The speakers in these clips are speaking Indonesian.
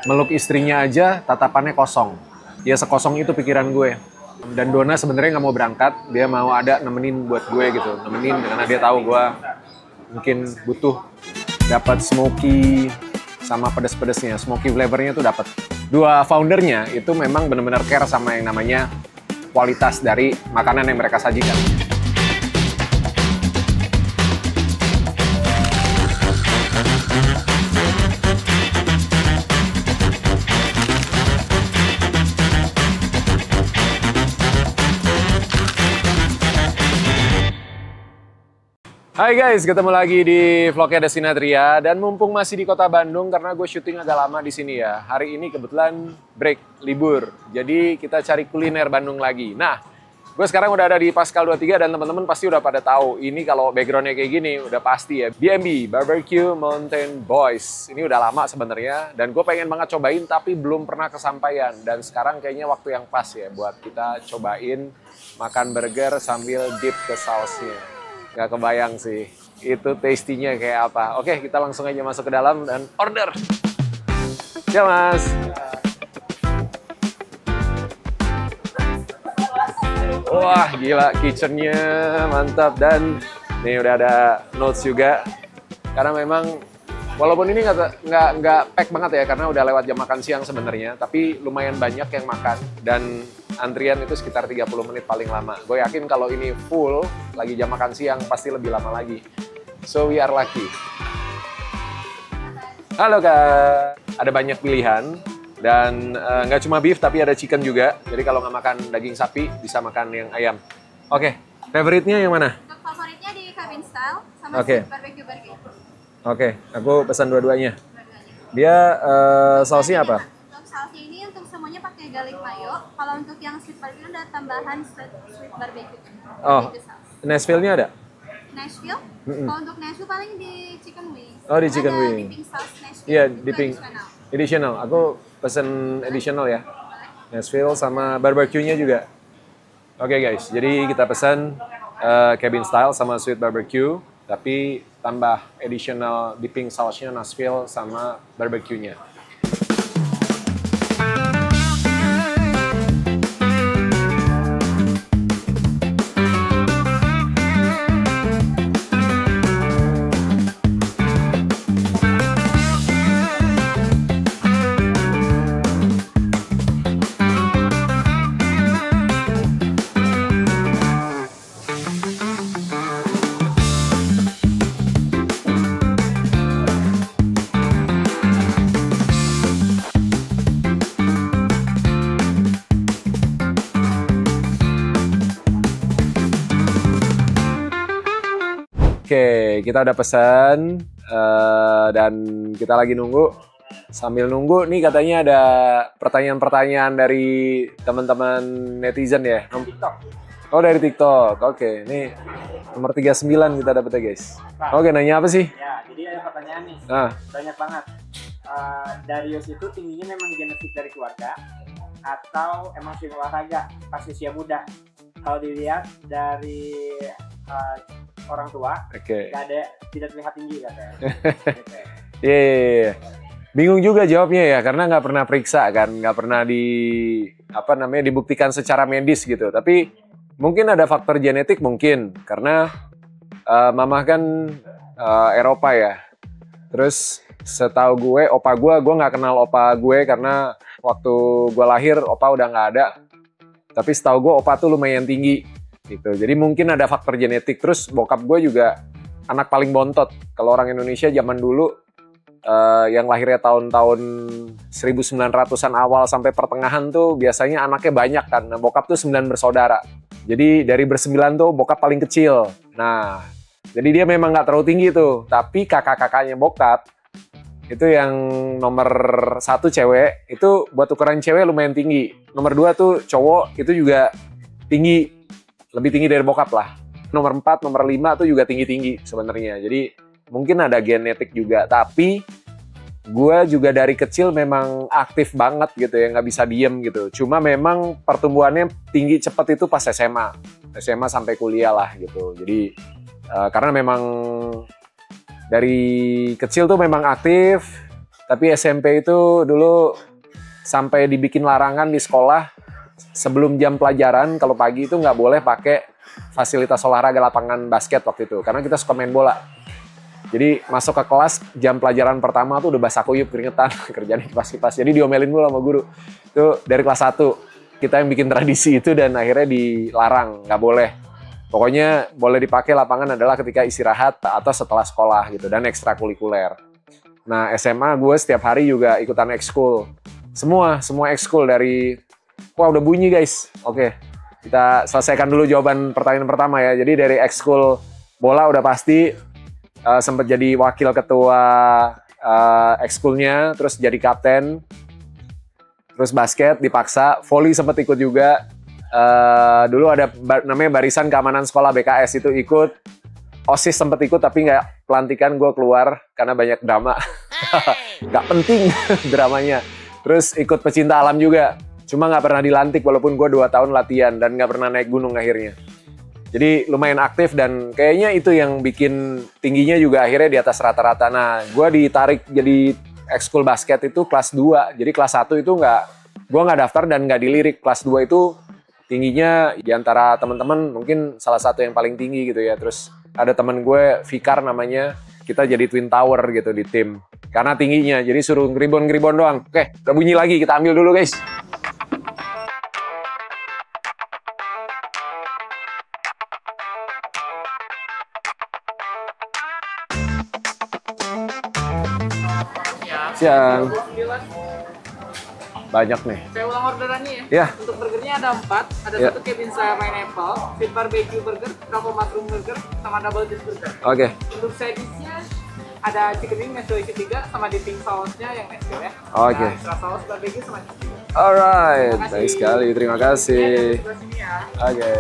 Meluk istrinya aja tatapannya kosong. Ya sekosong itu pikiran gue. Dan Donna sebenarnya nggak mau berangkat, dia mau ada nemenin buat gue gitu, nemenin karena dia tahu gue mungkin butuh dapat smoky sama pedes-pedesnya, smoky flavornya tuh dapat. Dua foundernya itu memang benar-benar care sama yang namanya kualitas dari makanan yang mereka sajikan. Hai guys, ketemu lagi di vlognya Desinatria dan mumpung masih di kota Bandung karena gue syuting agak lama di sini ya. Hari ini kebetulan break, libur. Jadi kita cari kuliner Bandung lagi. Nah, gue sekarang udah ada di Pascal 23 dan teman-teman pasti udah pada tahu. Ini kalau backgroundnya kayak gini udah pasti ya. B&B, Barbecue Mountain Boys. Ini udah lama sebenarnya dan gue pengen banget cobain tapi belum pernah kesampaian. Dan sekarang kayaknya waktu yang pas ya buat kita cobain makan burger sambil dip ke sausnya. Gak kebayang sih, itu tastinya kayak apa. Oke, kita langsung aja masuk ke dalam dan order. Ya mas. Wah gila, kitchennya mantap. Dan nih udah ada notes juga. Karena memang, walaupun ini nggak pack banget ya, karena udah lewat jam makan siang sebenarnya. Tapi lumayan banyak yang makan. Dan antrian itu sekitar 30 menit paling lama. Gue yakin kalau ini full, lagi jam makan siang, pasti lebih lama lagi. So we are lucky. Halo Kak. Ada banyak pilihan. Dan nggak cuma beef, tapi ada chicken juga. Jadi kalau nggak makan daging sapi, bisa makan yang ayam. Oke, favorite-nya yang mana? Untuk favoritnya di cabin style, sama sweet barbecue burger. Oke, aku pesan dua-duanya. Dua-duanya. Dia sausnya apa? Untuk sausnya ini untuk semuanya pakai garlic mayo. Kalau untuk yang sweet barbecue ada tambahan sweet barbecue. Oh, Barbecue sauce. Nashville-nya ada? Nashville. Kalau untuk Nashville paling di chicken wing. Oh, di chicken ada wing. dipping sauce Nashville. Iya, Itu dipping. additional. Additional. Aku pesen additional ya. Nashville sama barbecue-nya juga. Oke guys, jadi kita pesan cabin style sama sweet barbecue, tapi tambah additional dipping sauce-nya Nashville sama barbecue-nya. Oke, kita udah pesan dan kita lagi nunggu. Sambil nunggu nih katanya ada pertanyaan-pertanyaan dari teman-teman netizen ya. TikTok. Oh dari TikTok. Oke, ini nomor 39 kita dapetnya guys. Oke, nanya apa sih? Ya, jadi ada pertanyaan nih. Nah, Banyak banget. Darius itu tingginya memang genetik dari keluarga atau emang sering olahraga pas usia muda? Kalau dilihat dari orang tua, oke. tidak terlihat tinggi katanya. Gitu. Iya. Bingung juga jawabnya ya, karena nggak pernah periksa kan, nggak pernah dibuktikan secara medis gitu. Tapi mungkin ada faktor genetik mungkin, karena mamah kan Eropa ya. Terus setahu gue, opa gue nggak kenal opa gue karena waktu gue lahir opa udah nggak ada. Tapi setahu gue opa tuh lumayan tinggi gitu. Jadi mungkin ada faktor genetik. Terus bokap gue juga anak paling bontot. Kalau orang Indonesia zaman dulu yang lahirnya tahun-tahun 1900-an awal sampai pertengahan tuh biasanya anaknya banyak kan. Nah, bokap tuh 9 bersaudara. Jadi dari bersembilan tuh bokap paling kecil. Nah, jadi dia memang nggak terlalu tinggi tuh. Tapi kakak-kakaknya bokap itu yang nomor 1 cewek, itu buat ukuran cewek lumayan tinggi. Nomor 2 tuh cowok, itu juga tinggi, lebih tinggi dari bokap lah. Nomor 4, nomor 5 tuh juga tinggi-tinggi sebenarnya. Jadi mungkin ada genetik juga, tapi gue juga dari kecil memang aktif banget gitu ya, nggak bisa diem gitu. Cuma memang pertumbuhannya tinggi cepet itu pas SMA sampai kuliah lah gitu. Jadi karena memang dari kecil tuh memang aktif, Tapi SMP itu dulu sampai dibikin larangan di sekolah sebelum jam pelajaran kalau pagi itu nggak boleh pakai fasilitas olahraga lapangan basket waktu itu karena kita suka main bola. Jadi masuk ke kelas jam pelajaran pertama tuh udah basah kuyup keringetan kerjaan kipas-kipas. Jadi diomelin gue sama guru. Itu dari kelas 1 kita yang bikin tradisi itu dan akhirnya dilarang, nggak boleh. Pokoknya boleh dipakai lapangan adalah ketika istirahat atau setelah sekolah gitu dan ekstrakurikuler. Nah SMA gue setiap hari juga ikutan ekskul. Semua ekskul dari... Wah udah bunyi guys. Oke, kita selesaikan dulu jawaban pertanyaan pertama ya. Jadi dari ekskul bola udah pasti sempat jadi wakil ketua ekskulnya, terus jadi kapten. Terus basket dipaksa, volley sempat ikut juga. Dulu ada namanya Barisan Keamanan Sekolah BKS itu ikut. OSIS sempat ikut tapi nggak pelantikan, gue keluar karena banyak drama. Nggak penting dramanya. Terus ikut pecinta alam juga. Cuma nggak pernah dilantik walaupun gue 2 tahun latihan dan nggak pernah naik gunung akhirnya. Jadi lumayan aktif dan kayaknya itu yang bikin tingginya juga akhirnya di atas rata-rata. Nah gue ditarik jadi ekskul basket itu kelas 2. Jadi kelas 1 itu gue nggak daftar dan nggak dilirik. Kelas 2 itu tingginya di antara teman-teman mungkin salah satu yang paling tinggi gitu ya. Terus ada teman gue, Fikar namanya, kita jadi twin tower gitu di tim. Karena tingginya, jadi suruh ngeribon-ngeribon doang. Oke, udah bunyi lagi, kita ambil dulu guys. Siang. Banyak nih. Saya ulang orderannya ya. Ya. Untuk burgernya ada 4. Ada Ya. 1 Kevin saya pineapple, sweet barbecue burger, truffle mushroom burger, sama double cheeseburger. Oke. Untuk side dish-nya ada chicken wing Nashville isi 3 sama dipping sausnya yang Nashville ya. Oke. Nah, extra saus barbecue sama cheese. Alright, Terima kasih. baik sekali. Terima Ini ada di kasih. sebelah sini ya. Oke.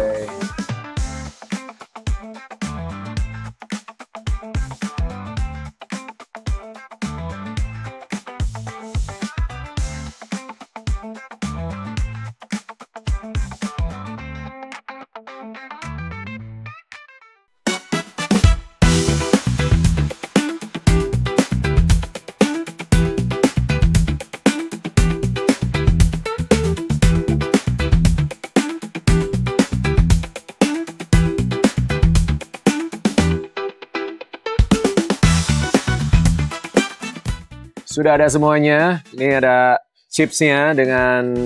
Sudah ada semuanya. Ini ada chipsnya dengan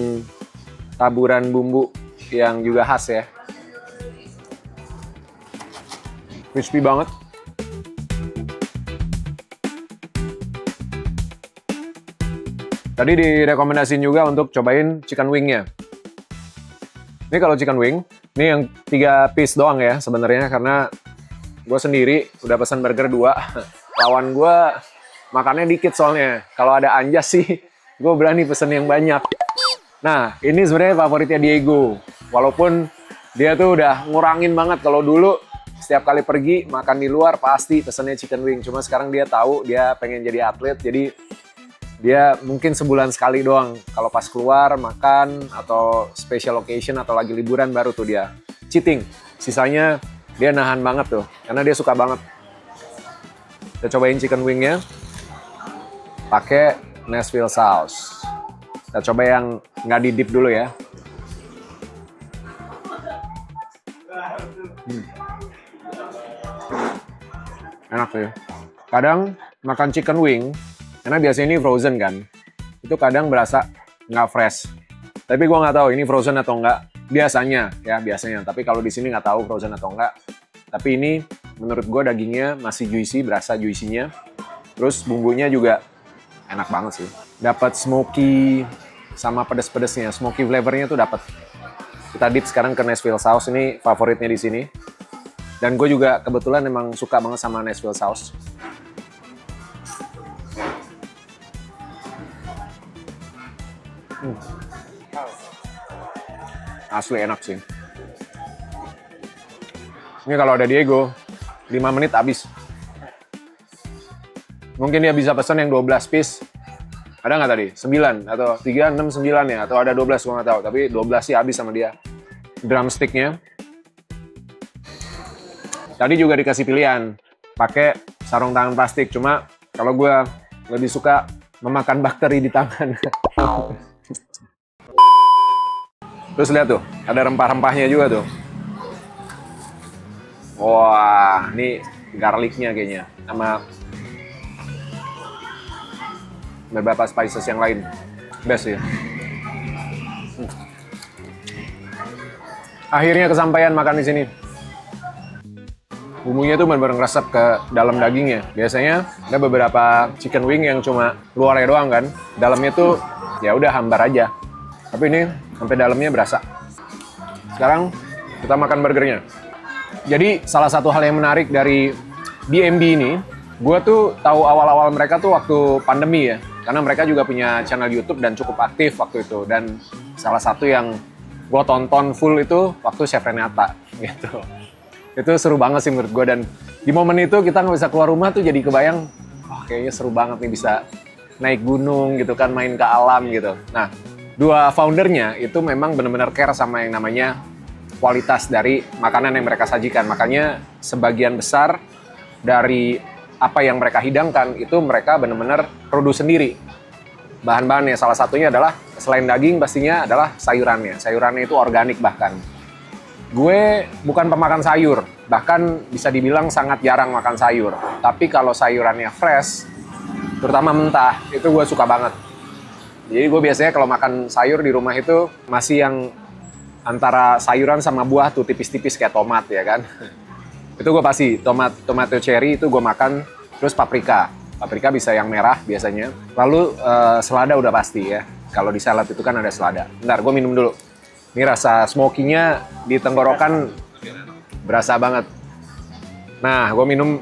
taburan bumbu yang juga khas ya. Crispy banget. Tadi direkomendasiin juga untuk cobain chicken wing-nya. Ini kalau chicken wing, ini yang 3 piece doang ya sebenarnya karena gue sendiri udah pesan burger 2. Lawan gue makannya dikit soalnya. Kalau ada anjas sih, gue berani pesen yang banyak. Nah, ini sebenarnya favoritnya Diego. Walaupun dia tuh udah ngurangin banget. Kalau dulu setiap kali pergi makan di luar pasti pesennya chicken wing. Cuma sekarang dia tahu dia pengen jadi atlet, jadi dia mungkin sebulan sekali doang. Kalau pas keluar makan atau special occasion atau lagi liburan baru tuh dia cheating. Sisanya dia nahan banget tuh, karena dia suka banget. Kita cobain chicken wingnya pakai Nashville sauce. Kita coba yang nggak di dip dulu ya. Enak tuh. Kadang makan chicken wing, karena biasanya ini frozen kan, itu kadang berasa nggak fresh. Tapi gue nggak tahu ini frozen atau nggak. Biasanya ya biasanya. Tapi kalau di sini nggak tahu frozen atau nggak. Tapi ini menurut gue dagingnya masih juicy, berasa juicy-nya. Terus bumbunya juga enak banget sih. Dapat smoky sama pedes-pedesnya, smoky flavornya tuh dapat. Kita dip sekarang ke Nashville sauce, ini favoritnya di sini. Dan gue juga kebetulan emang suka banget sama Nashville sauce. Asli enak sih. Ini kalau ada Diego, 5 menit habis. Mungkin dia bisa pesan yang 12 piece. Ada nggak tadi? 9 atau 3, 6, 9 ya? Atau ada 12, gue nggak tahu. Tapi 12 sih habis sama dia. Drumsticknya. Tadi juga dikasih pilihan. Pakai sarung tangan plastik. Cuma kalau gue lebih suka memakan bakteri di tangan. Terus lihat tuh, ada rempah-rempahnya juga tuh. Wah, ini garlicnya kayaknya sama beberapa spices yang lain. Best ya. Akhirnya kesampaian makan di sini. Bumbunya tuh benar-benar ngeresep ke dalam dagingnya. Biasanya ada beberapa chicken wing yang cuma luarnya doang kan. Dalamnya tuh ya udah hambar aja. Tapi ini sampai dalamnya berasa. Sekarang kita makan burgernya. Jadi salah satu hal yang menarik dari BNB ini, gue tuh tahu awal-awal mereka tuh waktu pandemi ya. Karena mereka juga punya channel YouTube dan cukup aktif waktu itu. Dan salah satu yang gue tonton full itu waktu Chef Renata gitu. Itu seru banget sih menurut gue. Dan di momen itu kita nggak bisa keluar rumah tuh jadi kebayang, kayaknya seru banget nih bisa naik gunung gitu kan, main ke alam gitu. Nah, dua foundernya itu memang benar-benar care sama yang namanya kualitas dari makanan yang mereka sajikan. Makanya sebagian besar dari apa yang mereka hidangkan itu mereka benar-benar produce sendiri. Bahan-bahannya salah satunya adalah selain daging pastinya adalah sayurannya. Sayurannya itu organik bahkan. Gue bukan pemakan sayur, bahkan bisa dibilang sangat jarang makan sayur. Tapi kalau sayurannya fresh, terutama mentah, itu gue suka banget. Jadi gue biasanya kalau makan sayur di rumah itu masih yang antara sayuran sama buah tuh tipis-tipis kayak tomat ya kan. Itu gue pasti, tomato cherry itu gue makan, terus paprika. Paprika bisa yang merah biasanya. Lalu selada udah pasti ya. Kalau di salad itu kan ada selada. Bentar, gue minum dulu. Ini rasa smoky-nya di tenggorokan berasa banget. Nah, gue minum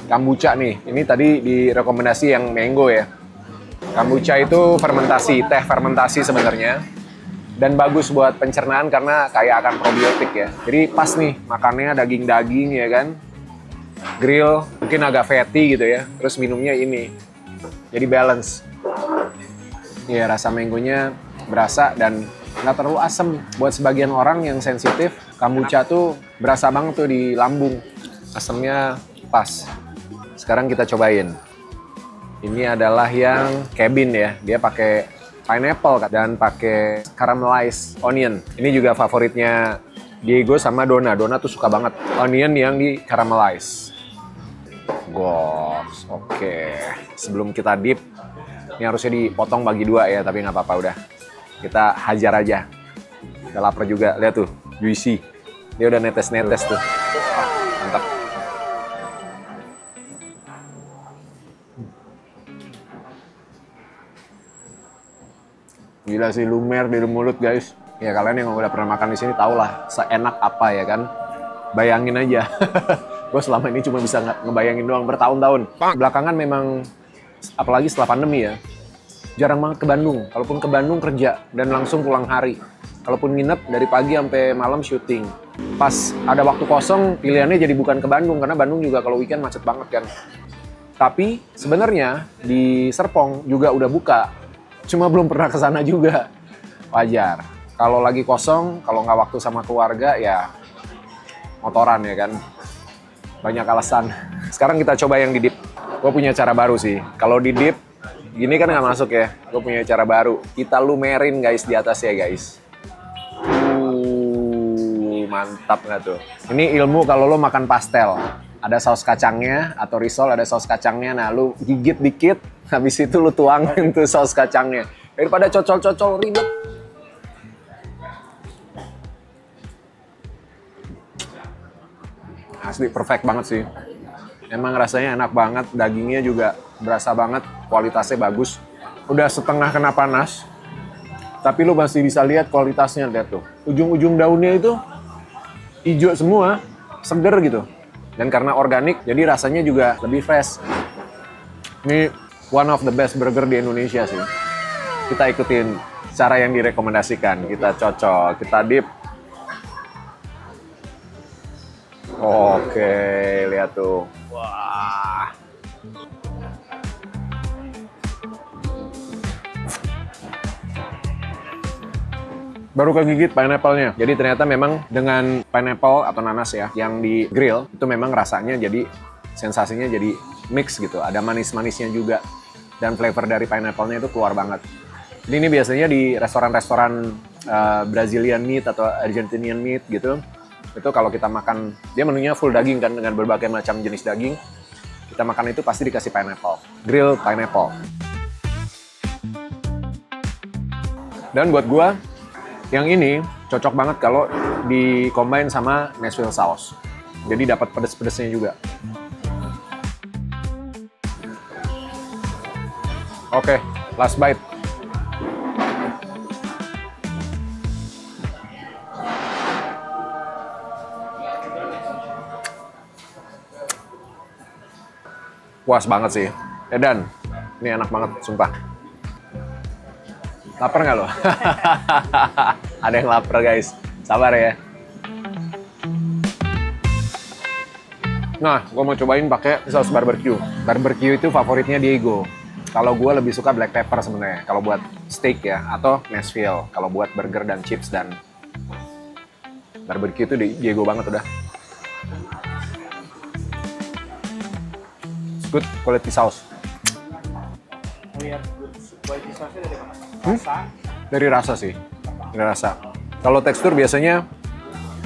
kombucha nih. Ini tadi direkomendasi yang mango ya. Kombucha itu fermentasi, teh fermentasi sebenarnya. Dan bagus buat pencernaan karena kaya akan probiotik ya. Jadi pas nih makannya daging-daging ya kan. Grill, mungkin agak fatty gitu ya. Terus minumnya ini. Jadi balance. Ya rasa mangonya berasa dan nggak terlalu asam. Buat sebagian orang yang sensitif, kombucha tuh berasa banget tuh di lambung. Asamnya pas. Sekarang kita cobain. Ini adalah yang cabin ya. Dia pakai pineapple dan pakai caramelized onion. Ini juga favoritnya Diego sama Dona. Dona tuh suka banget onion yang di caramelize. Goks, oke. Sebelum kita dip, ini harusnya dipotong bagi dua ya, tapi nggak apa-apa udah. Kita hajar aja. Udah lapar juga, lihat tuh, juicy. Dia udah netes-netes tuh. Mantap. Gila sih, lumer di mulut guys. Ya kalian yang udah pernah makan di sini tau lah seenak apa ya kan. Bayangin aja. Gue selama ini cuma bisa ngebayangin doang bertahun-tahun. Belakangan memang, apalagi setelah pandemi ya, jarang banget ke Bandung. Kalaupun ke Bandung kerja dan langsung pulang hari. Kalaupun nginep dari pagi sampai malam syuting. Pas ada waktu kosong pilihannya jadi bukan ke Bandung karena Bandung juga kalau weekend macet banget kan. Tapi sebenarnya di Serpong juga udah buka. Cuma belum pernah ke sana juga. Wajar. Kalau lagi kosong, kalau nggak waktu sama keluarga, ya motoran ya kan. Banyak alasan. Sekarang kita coba yang di dip. Gue punya cara baru sih. Kalau di dip, gini kan nggak masuk ya. Gue punya cara baru. Kita lumerin guys di atas ya guys. Mantap nggak tuh? Ini ilmu kalau lo makan pastel. Ada saus kacangnya atau risol ada saus kacangnya. Nah, lu gigit dikit, habis itu lu tuangin tuh saus kacangnya. Daripada cocol-cocol ribet. Asli perfect banget sih. Emang rasanya enak banget, dagingnya juga berasa banget, kualitasnya bagus. Udah setengah kena panas, tapi lu masih bisa lihat kualitasnya, lihat tuh. Ujung-ujung daunnya itu hijau semua, seger gitu. Dan karena organik, jadi rasanya juga lebih fresh. Ini one of the best burger di Indonesia sih. Kita ikutin cara yang direkomendasikan. Kita cocol, kita dip. Oke, lihat tuh. Wah. Baru kegigit pineapple-nya. Jadi ternyata memang dengan pineapple atau nanas ya, yang di grill, itu memang rasanya jadi, sensasinya jadi mix gitu. Ada manis-manisnya juga. dan flavor dari pineapple-nya itu keluar banget. Jadi ini biasanya di restoran-restoran Brazilian meat atau Argentinian meat gitu. Itu kalau kita makan, dia menunya full daging kan dengan berbagai macam jenis daging. Kita makan itu pasti dikasih pineapple, grilled pineapple. Dan buat gua, yang ini cocok banget kalau di-combine sama Nashville sauce. Jadi dapat pedes-pedesnya juga. Oke, last bite. Puas banget sih. Dan ini enak banget, sumpah. Lapar nggak lo? Ada yang lapar guys. Sabar ya. Nah, gue mau cobain pakai saus barbecue. Barbecue itu favoritnya Diego. Kalau gue lebih suka black pepper sebenarnya. Kalau buat steak ya, atau Nashville. Kalau buat burger dan chips dan barbecue itu Diego banget udah. Good quality sauce. Lihat quality sauce-nya dari mana? Rasa? Dari rasa sih. Dari rasa. Kalau tekstur biasanya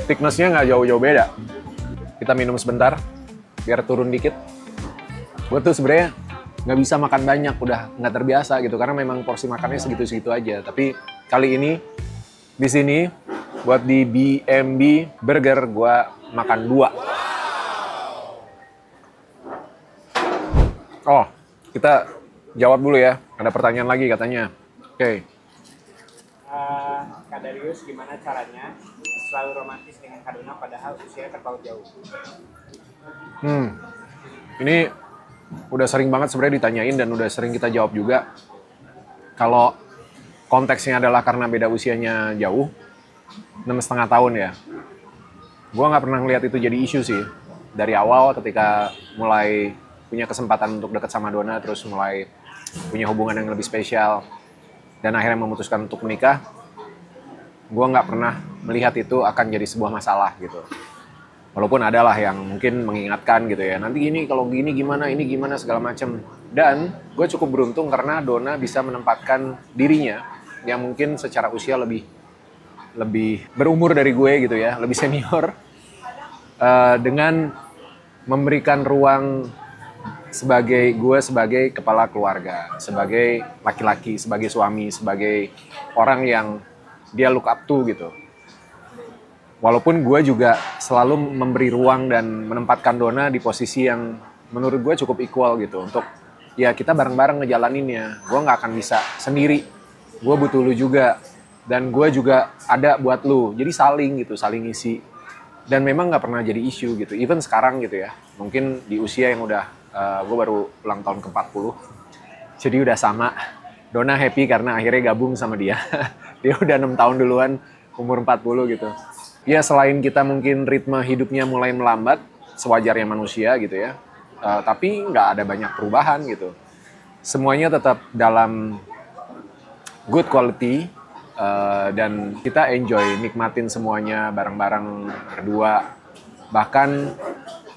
thickness-nya nggak jauh-jauh beda. Kita minum sebentar, biar turun dikit. Gue tuh sebenarnya nggak bisa makan banyak, udah nggak terbiasa gitu. Karena memang porsi makannya segitu-segitu aja. Tapi kali ini, di sini, buat di B&B Burger, gue makan 2. Oh, kita jawab dulu ya. Ada pertanyaan lagi katanya. Oke. Kak Darius, gimana caranya selalu romantis dengan Kak Dona padahal usia terpaut jauh? Ini udah sering banget sebenarnya ditanyain dan udah sering kita jawab juga. Kalau konteksnya adalah karena beda usianya jauh, 6,5 tahun ya. Gue nggak pernah ngeliat itu jadi isu sih. Dari awal ketika mulai punya kesempatan untuk dekat sama Dona, terus mulai punya hubungan yang lebih spesial, dan akhirnya memutuskan untuk menikah, gue nggak pernah melihat itu akan jadi sebuah masalah gitu. Walaupun adalah yang mungkin mengingatkan gitu ya, nanti ini kalau gini gimana, ini gimana segala macem. Dan gue cukup beruntung karena Dona bisa menempatkan dirinya yang mungkin secara usia lebih berumur dari gue gitu ya, lebih senior, dengan memberikan ruang sebagai kepala keluarga, sebagai laki-laki, sebagai suami, sebagai orang yang dia look up to gitu. Walaupun gue juga selalu memberi ruang dan menempatkan Dona di posisi yang menurut gue cukup equal gitu. Untuk ya kita bareng-bareng ngejalaninnya. Gue nggak akan bisa sendiri. Gue butuh lu juga. Dan gue juga ada buat lu. Jadi saling gitu, saling isi. Dan memang nggak pernah jadi isu gitu. Even sekarang gitu ya. Mungkin di usia yang udah gue baru ulang tahun ke-40, jadi udah sama. Dona happy karena akhirnya gabung sama dia. Dia udah 6 tahun duluan, umur 40 gitu. Ya selain kita mungkin ritme hidupnya mulai melambat, sewajarnya manusia gitu ya, tapi nggak ada banyak perubahan gitu. Semuanya tetap dalam good quality, dan kita enjoy, nikmatin semuanya bareng-bareng berdua. Bahkan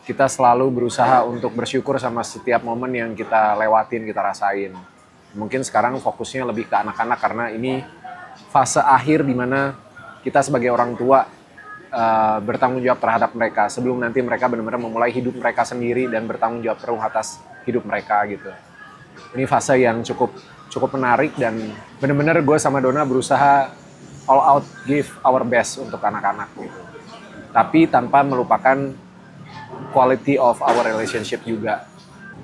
kita selalu berusaha untuk bersyukur sama setiap momen yang kita lewatin, kita rasain. Mungkin sekarang fokusnya lebih ke anak-anak karena ini fase akhir di mana kita sebagai orang tua bertanggung jawab terhadap mereka sebelum nanti mereka benar-benar memulai hidup mereka sendiri dan bertanggung jawab penuh atas hidup mereka gitu. Ini fase yang cukup menarik dan benar-benar gue sama Dona berusaha all out give our best untuk anak-anak gitu. Tapi tanpa melupakan quality of our relationship juga.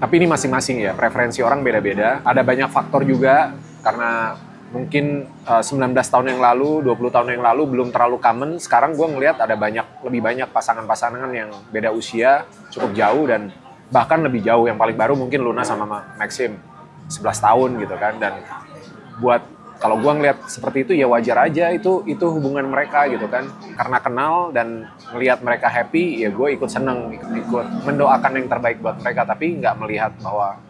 Tapi ini masing-masing ya, preferensi orang beda-beda. Ada banyak faktor juga, karena mungkin 19 tahun yang lalu, 20 tahun yang lalu belum terlalu common. Sekarang gue ngelihat ada lebih banyak pasangan-pasangan yang beda usia, cukup jauh dan bahkan lebih jauh. Yang paling baru mungkin Luna sama Maxim, 11 tahun gitu kan. Dan buat kalau gue ngelihat seperti itu ya wajar aja, itu hubungan mereka gitu kan. Karena kenal dan ngelihat mereka happy, ya gue ikut seneng, ikut mendoakan yang terbaik buat mereka. Tapi nggak melihat bahwa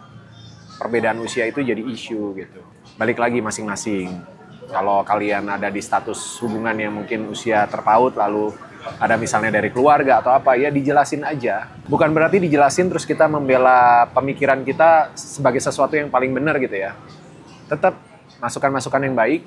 perbedaan usia itu jadi isu gitu. Balik lagi masing-masing. Kalau kalian ada di status hubungan yang mungkin usia terpaut lalu ada misalnya dari keluarga atau apa, ya dijelasin aja. Bukan berarti dijelasin terus kita membela pemikiran kita sebagai sesuatu yang paling benar gitu ya. Tetap masukan-masukan yang baik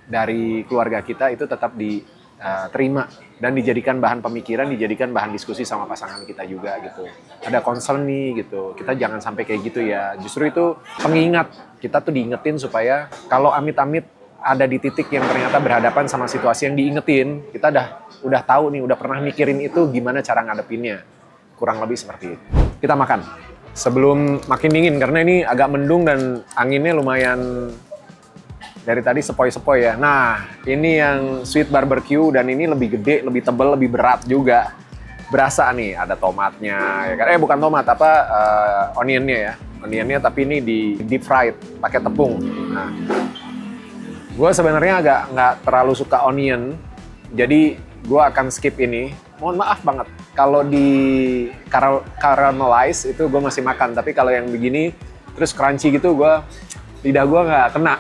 dari keluarga kita itu tetap diterima dan dijadikan bahan pemikiran, dijadikan bahan diskusi sama pasangan kita juga gitu. Ada concern nih gitu, kita jangan sampai kayak gitu ya. Justru itu pengingat, kita tuh diingetin supaya kalau amit-amit ada di titik yang ternyata berhadapan sama situasi yang diingetin, kita udah tahu nih, udah pernah mikirin itu gimana cara ngadepinnya. Kurang lebih seperti itu. Kita makan sebelum makin dingin karena ini agak mendung dan anginnya lumayan dari tadi sepoi-sepoi ya. Nah, ini yang sweet barbecue dan ini lebih gede, lebih tebal, lebih berat juga. Berasa nih ada tomatnya ya kan. Bukan tomat, onionnya ya. Onionnya tapi ini di deep fried pakai tepung. Nah, gue sebenarnya agak nggak terlalu suka onion, jadi gue akan skip ini. Mohon maaf banget, kalau di caramelize itu gue masih makan, tapi kalau yang begini terus crunchy gitu, lidah gue nggak kena.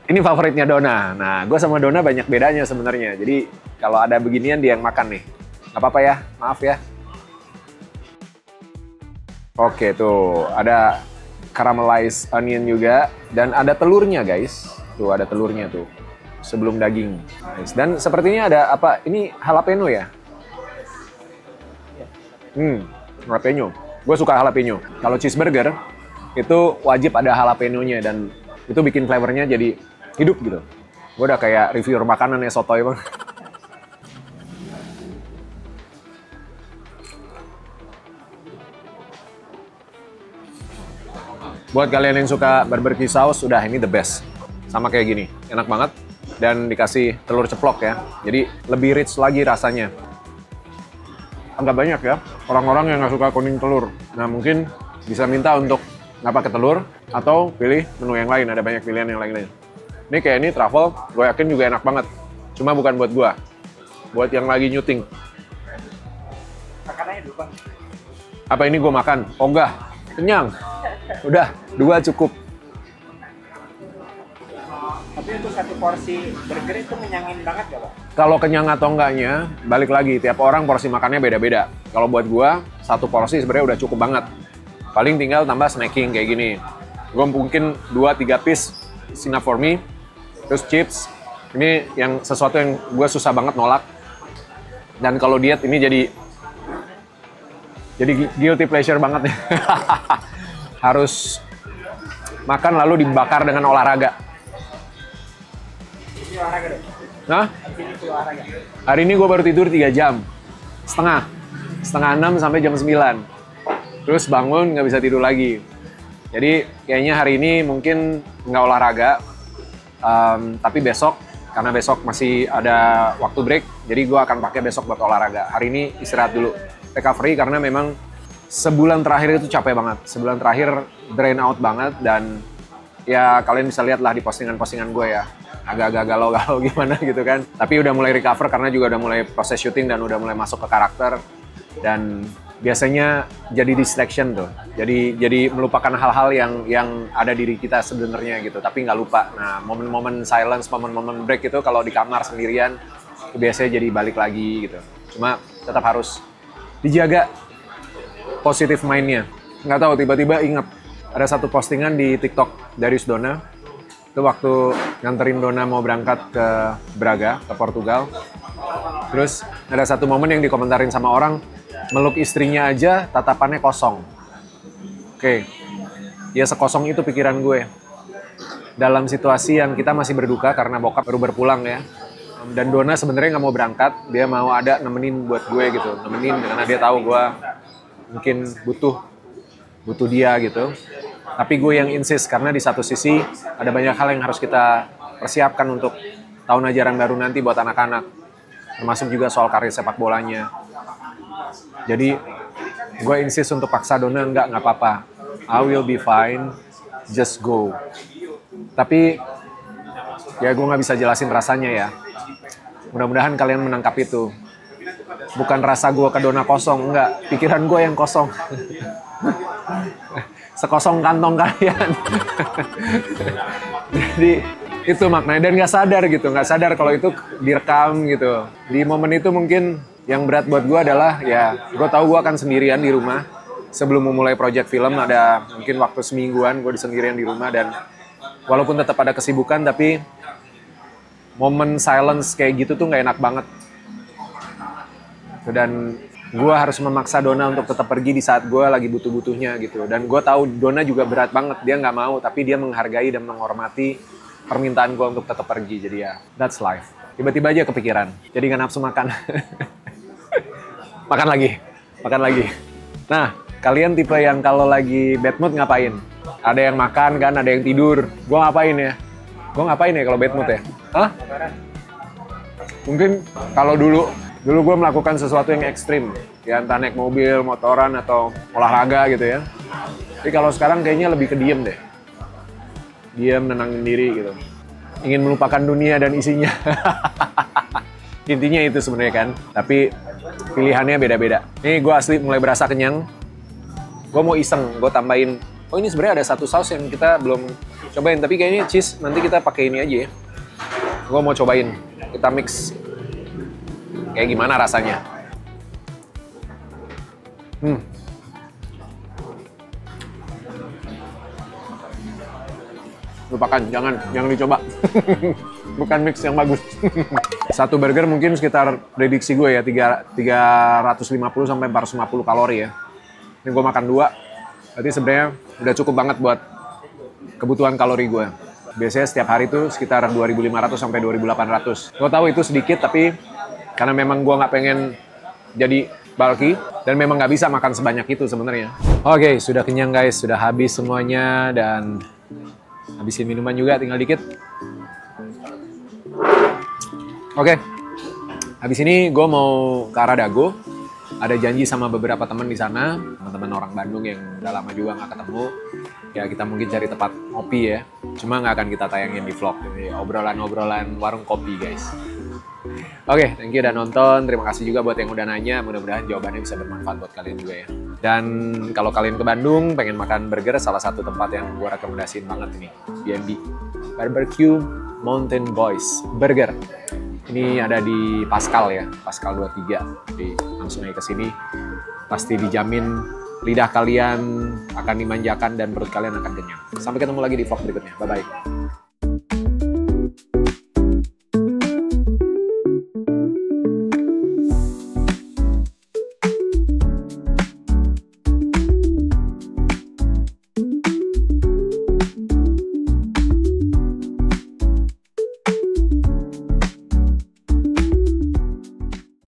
Ini favoritnya Dona. Nah, gue sama Dona banyak bedanya sebenarnya. Jadi kalau ada beginian dia yang makan nih. Nggak apa-apa ya, maaf ya. Oke tuh, ada caramelized onion juga dan ada telurnya guys. Tuh ada telurnya tuh sebelum daging. Dan sepertinya ada apa? Ini jalapeno ya? Jalapeno. Gue suka jalapeno. Kalau cheeseburger itu wajib ada jalapeno-nya dan itu bikin flavornya jadi hidup gitu. Gue udah kayak reviewer makanan ya, sotoy bang. Buat kalian yang suka barbecue sauce, udah ini the best. Sama kayak gini, enak banget. Dan dikasih telur ceplok ya, jadi lebih rich lagi rasanya. Agak banyak ya, orang-orang yang nggak suka kuning telur. Nah mungkin bisa minta untuk nggak pakai telur, atau pilih menu yang lain, ada banyak pilihan yang lain. Ini kayak ini truffle, gue yakin juga enak banget. Cuma bukan buat gue, buat yang lagi nyuting. Makanannya dulu bang. Apa ini gue makan? Oh enggak, kenyang. Udah, 2 cukup. Tapi untuk satu porsi burger itu menyangin banget gak bang? Kalau kenyang atau enggaknya, balik lagi, tiap orang porsi makannya beda-beda. Kalau buat gua, 1 porsi sebenarnya udah cukup banget. Paling tinggal tambah snacking kayak gini. Gua mungkin 2-3 piece is enough for me. Terus chips, ini yang sesuatu yang gua susah banget nolak. Dan kalau diet ini jadi guilty pleasure banget nih. Harus makan lalu dibakar dengan olahraga. Ini olahraga deh. Nah, Ini olahraga. hari ini gue baru tidur 3 jam. Setengah 6 sampai jam 9. Terus bangun nggak bisa tidur lagi. Jadi kayaknya hari ini mungkin nggak olahraga. Tapi besok, karena besok masih ada waktu break, jadi gue akan pakai besok buat olahraga. Hari ini istirahat dulu. Recovery karena memang sebulan terakhir itu capek banget. Sebulan terakhir drain out banget dan ya kalian bisa lihat lah di postingan-postingan gue ya. Agak-agak galau-galau gimana gitu kan. Tapi udah mulai recover karena juga udah mulai proses syuting dan udah mulai masuk ke karakter. Dan biasanya jadi distraction tuh. Jadi melupakan hal-hal yang ada diri kita sebenarnya gitu. Tapi nggak lupa. Nah momen-momen silence, momen-momen break itu kalau di kamar sendirian biasanya jadi balik lagi gitu. Cuma tetap harus dijaga positif mind-nya. Nggak tahu tiba-tiba ingat ada satu postingan di TikTok Darius Dona. Itu waktu nganterin Dona mau berangkat ke Braga, ke Portugal. Terus ada satu momen yang dikomentarin sama orang, meluk istrinya aja tatapannya kosong. Oke, ya sekosong itu pikiran gue. Dalam situasi yang kita masih berduka karena bokap baru berpulang ya. Dan Dona sebenarnya nggak mau berangkat, dia mau ada nemenin buat gue gitu. Nemenin karena dia tahu gue mungkin butuh dia gitu. Tapi gue yang insist karena di satu sisi ada banyak hal yang harus kita persiapkan untuk tahun ajaran baru nanti buat anak-anak. Termasuk juga soal karir sepak bolanya. Jadi gue insist untuk paksa Dona, nggak apa-apa. I will be fine, just go. Tapi ya gue nggak bisa jelasin rasanya ya. Mudah-mudahan kalian menangkap itu. Bukan rasa gue ke Dona kosong, enggak. Pikiran gue yang kosong. Sekosong kantong kalian. Jadi Itu maknanya, dan nggak sadar gitu, nggak sadar kalau itu direkam gitu. Di momen itu mungkin yang berat buat gue adalah ya gue tahu gue akan sendirian di rumah. Sebelum memulai project film ada mungkin waktu semingguan gue sendirian di rumah, dan walaupun tetap ada kesibukan tapi momen silence kayak gitu tuh nggak enak banget. Dan gue harus memaksa Donna untuk tetap pergi di saat gue lagi butuh-butuhnya gitu. Dan gue tahu Donna juga berat banget, dia nggak mau, tapi dia menghargai dan menghormati permintaan gue untuk tetap pergi. Jadi ya, that's life. Tiba-tiba aja kepikiran, jadi nggak nafsu makan. Makan lagi. Nah, kalian tipe yang kalau lagi bad mood ngapain? Ada yang makan kan, ada yang tidur. Gue ngapain ya? Kalau bad mood ya? Hah? Mungkin kalau dulu gue melakukan sesuatu yang ekstrim. Ya entah naik mobil, motoran, atau olahraga gitu ya. Tapi kalau sekarang kayaknya lebih ke diem deh. Diem, nenangin diri gitu. Ingin melupakan dunia dan isinya. Intinya itu sebenarnya kan. Tapi pilihannya beda-beda. Nih gue asli mulai berasa kenyang. Gue mau iseng, gue tambahin. Oh ini sebenarnya ada satu saus yang kita belum cobain. Tapi kayaknya cheese nanti kita pakai ini aja ya. Gue mau cobain. Kita mix. Kayak gimana rasanya. Lupakan, jangan dicoba. Bukan mix yang bagus. Satu burger mungkin sekitar prediksi gue ya 350 sampai 450 kalori ya. Ini gue makan 2. Berarti sebenarnya udah cukup banget buat kebutuhan kalori gue. Biasanya setiap hari tuh sekitar 2.500 sampai 2.800. Gue tahu itu sedikit, tapi karena memang gue nggak pengen jadi bulky dan memang nggak bisa makan sebanyak itu sebenarnya. Oke, sudah kenyang guys, sudah habis semuanya dan habisin minuman juga, tinggal dikit. Oke, habis ini gue mau ke arah Dago. Ada janji sama beberapa teman di sana, teman-teman orang Bandung yang udah lama juga nggak ketemu. Ya kita mungkin cari tempat ngopi ya. Cuma nggak akan kita tayangin di vlog. Ini obrolan-obrolan warung kopi guys. Oke, thank you udah nonton. Terima kasih juga buat yang udah nanya. Mudah-mudahan jawabannya bisa bermanfaat buat kalian juga ya. Dan kalau kalian ke Bandung pengen makan burger, salah satu tempat yang gue rekomendasiin banget ini, B&B Barbecue Mountain Boys Burger. Ini ada di Pascal ya, Pascal 23. Jadi langsung aja ke sini. Pasti dijamin lidah kalian akan dimanjakan dan perut kalian akan kenyang. Sampai ketemu lagi di vlog berikutnya. Bye-bye.